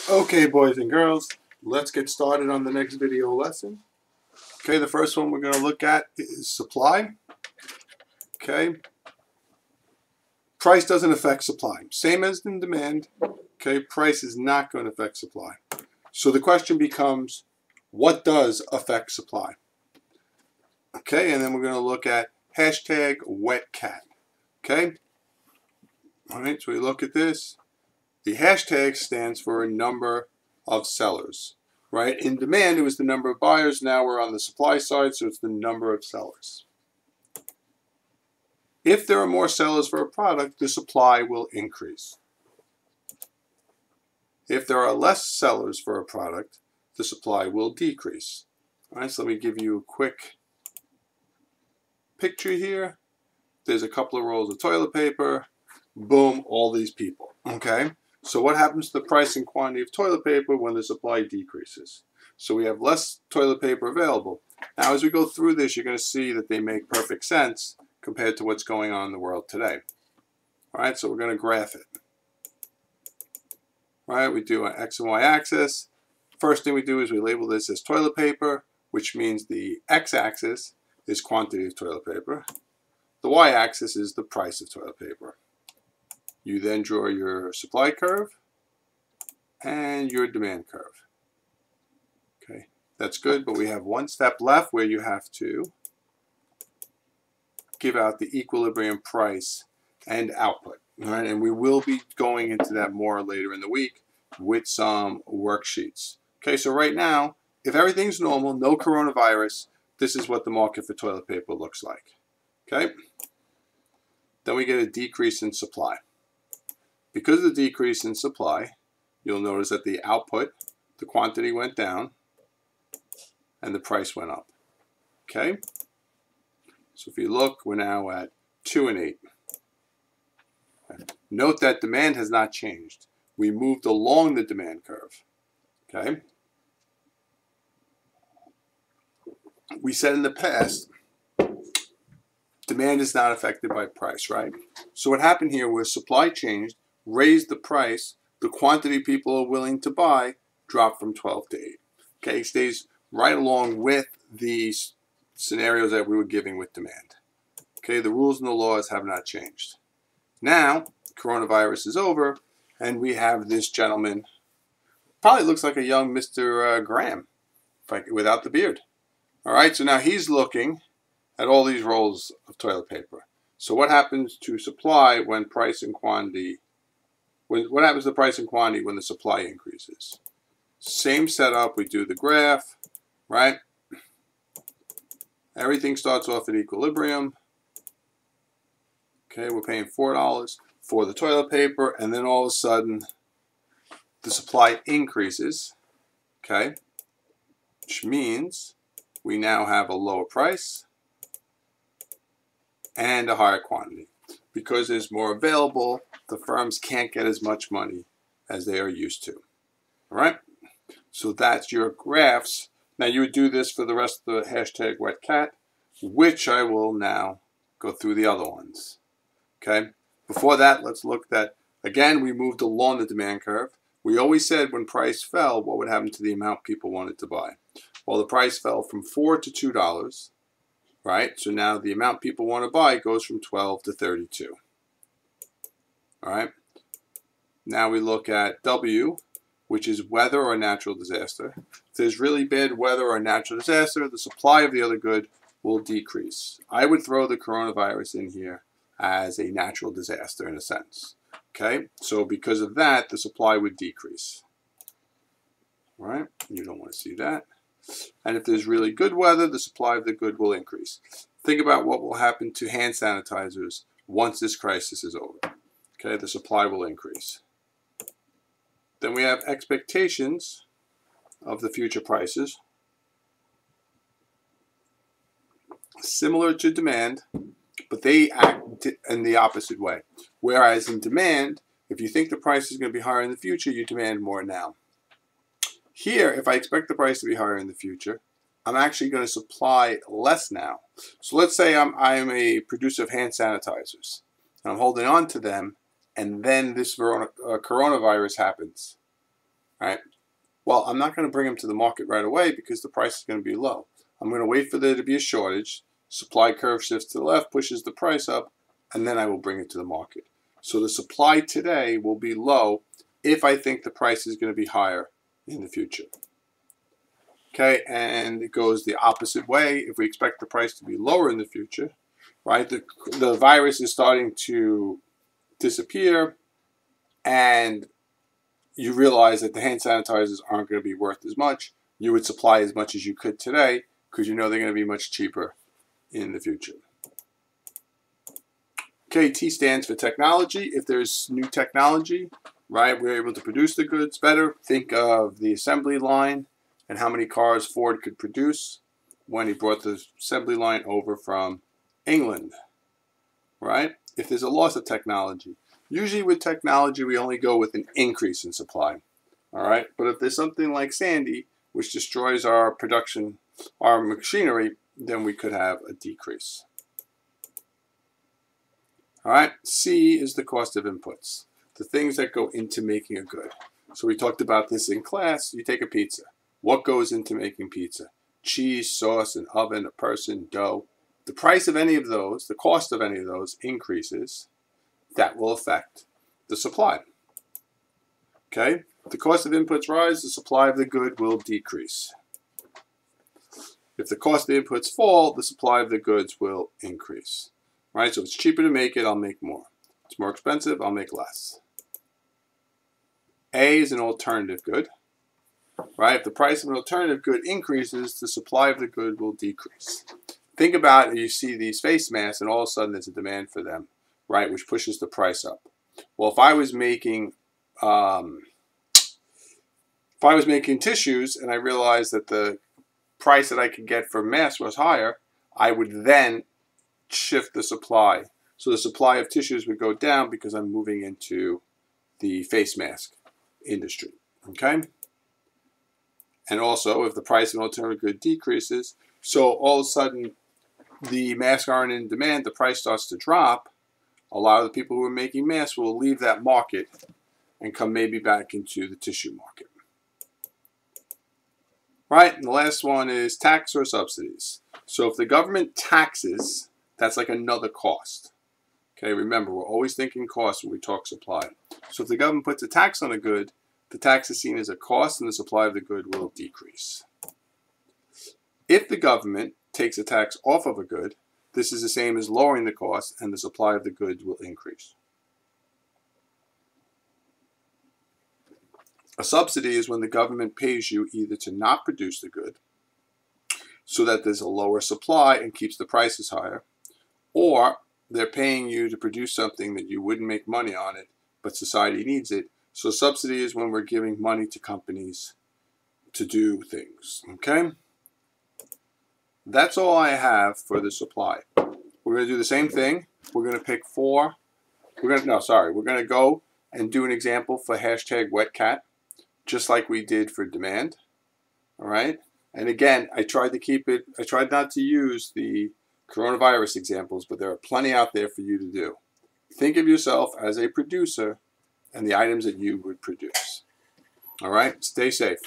Okay, boys and girls, let's get started on the next video lesson. Okay, the first one we're going to look at is supply. Okay, price doesn't affect supply. Same as in demand. Okay, price is not going to affect supply. So the question becomes, what does affect supply? Okay, and then we're going to look at hashtag wet cat. Okay, all right, so we look at this. The hashtag stands for a number of sellers, right? In demand, it was the number of buyers. Now we're on the supply side, so it's the number of sellers. If there are more sellers for a product, the supply will increase. If there are less sellers for a product, the supply will decrease. All right, so let me give you a quick picture here. There's a couple of rolls of toilet paper. Boom, all these people, okay? So what happens to the price and quantity of toilet paper when the supply decreases? So we have less toilet paper available. Now, as we go through this, you're going to see that they make perfect sense compared to what's going on in the world today. All right, so we're going to graph it. All right, we do an X and Y axis. First thing we do is we label this as toilet paper, which means the X-axis is quantity of toilet paper. The Y-axis is the price of toilet paper. You then draw your supply curve and your demand curve. Okay, that's good, but we have one step left where you have to give out the equilibrium price and output. All right, and we will be going into that more later in the week with some worksheets. Okay, so right now, if everything's normal, no coronavirus, this is what the market for toilet paper looks like. Okay, then we get a decrease in supply. Because of the decrease in supply, you'll notice that the output, the quantity went down, and the price went up. Okay? So if you look, we're now at 2 and 8. Okay. Note that demand has not changed. We moved along the demand curve. Okay? We said in the past, demand is not affected by price, right? So what happened here was supply changed, raised the price, the quantity people are willing to buy dropped from 12 to 8. Okay, it stays right along with these scenarios that we were giving with demand. Okay, the rules and the laws have not changed. Now, coronavirus is over, and we have this gentleman, probably looks like a young Mr. Graham, without the beard. All right, so now he's looking at all these rolls of toilet paper. So what happens to supply when price and quantity, what happens to price and quantity when the supply increases? Same setup, we do the graph, right? Everything starts off at equilibrium. Okay, we're paying $4 for the toilet paper, and then all of a sudden, the supply increases, okay? Which means we now have a lower price and a higher quantity. Because there's more available, the firms can't get as much money as they are used to. All right? So that's your graphs. Now you would do this for the rest of the hashtag wet cat, which I will now go through the other ones. Okay? Before that, let's look at, again, we moved along the demand curve. We always said when price fell, what would happen to the amount people wanted to buy? Well, the price fell from $4 to $2. Right? So now the amount people want to buy goes from 12 to 32. All right? Now we look at W, which is weather or natural disaster. If there's really bad weather or natural disaster, the supply of the other good will decrease. I would throw the coronavirus in here as a natural disaster in a sense. Okay? So because of that, the supply would decrease. All right? You don't want to see that. And if there's really good weather, the supply of the good will increase. Think about what will happen to hand sanitizers once this crisis is over. Okay, the supply will increase. Then we have expectations of the future prices. Similar to demand, but they act in the opposite way. Whereas in demand, if you think the price is going to be higher in the future, you demand more now. Here, if I expect the price to be higher in the future, I'm actually going to supply less now. So let's say I'm a producer of hand sanitizers. And I'm holding on to them, and then this coronavirus happens. All right. Well, I'm not going to bring them to the market right away because the price is going to be low. I'm going to wait for there to be a shortage. Supply curve shifts to the left, pushes the price up, and then I will bring it to the market. So the supply today will be low if I think the price is going to be higher in the future. Okay, and it goes the opposite way. If we expect the price to be lower in the future, right, the virus is starting to disappear, and you realize that the hand sanitizers aren't going to be worth as much. You would supply as much as you could today because you know they're going to be much cheaper in the future. Okay, T stands for technology. If there's new technology, right, we're able to produce the goods better. Think of the assembly line and how many cars Ford could produce when he brought the assembly line over from England, right? If there's a loss of technology, usually with technology we only go with an increase in supply, all right? But if there's something like Sandy, which destroys our production, our machinery, then we could have a decrease. All right, C is the cost of inputs, the things that go into making a good. So we talked about this in class. You take a pizza. What goes into making pizza? Cheese, sauce, an oven, a person, dough. The price of any of those, the cost of any of those increases, that will affect the supply. Okay? If the cost of inputs rise, the supply of the good will decrease. If the cost of the inputs fall, the supply of the goods will increase. Right? So it's cheaper to make it, I'll make more. It's more expensive, I'll make less. A is an alternative good. Right? If the price of an alternative good increases, the supply of the good will decrease. Think about it, you see these face masks and all of a sudden there's a demand for them, right, which pushes the price up. Well, if I was making tissues and I realized that the price that I could get for masks was higher, I would then shift the supply. So the supply of tissues would go down because I'm moving into the face mask industry. Okay? And also, if the price of an alternative good decreases, so all of a sudden the masks aren't in demand, the price starts to drop, a lot of the people who are making masks will leave that market and come maybe back into the tissue market. Right? And the last one is tax or subsidies. So if the government taxes, that's like another cost. Okay, remember, we're always thinking cost when we talk supply. So if the government puts a tax on a good, the tax is seen as a cost and the supply of the good will decrease. If the government takes a tax off of a good, this is the same as lowering the cost and the supply of the goods will increase. A subsidy is when the government pays you either to not produce the good so that there's a lower supply and keeps the prices higher, or they're paying you to produce something that you wouldn't make money on it, but society needs it. So subsidy is when we're giving money to companies to do things, okay? That's all I have for the supply. We're going to do the same thing. We're going to pick four. We're going to go and do an example for #WetCat, just like we did for demand, all right? And again, I tried not to use the coronavirus examples, but there are plenty out there for you to do. Think of yourself as a producer and the items that you would produce. All right? Stay safe.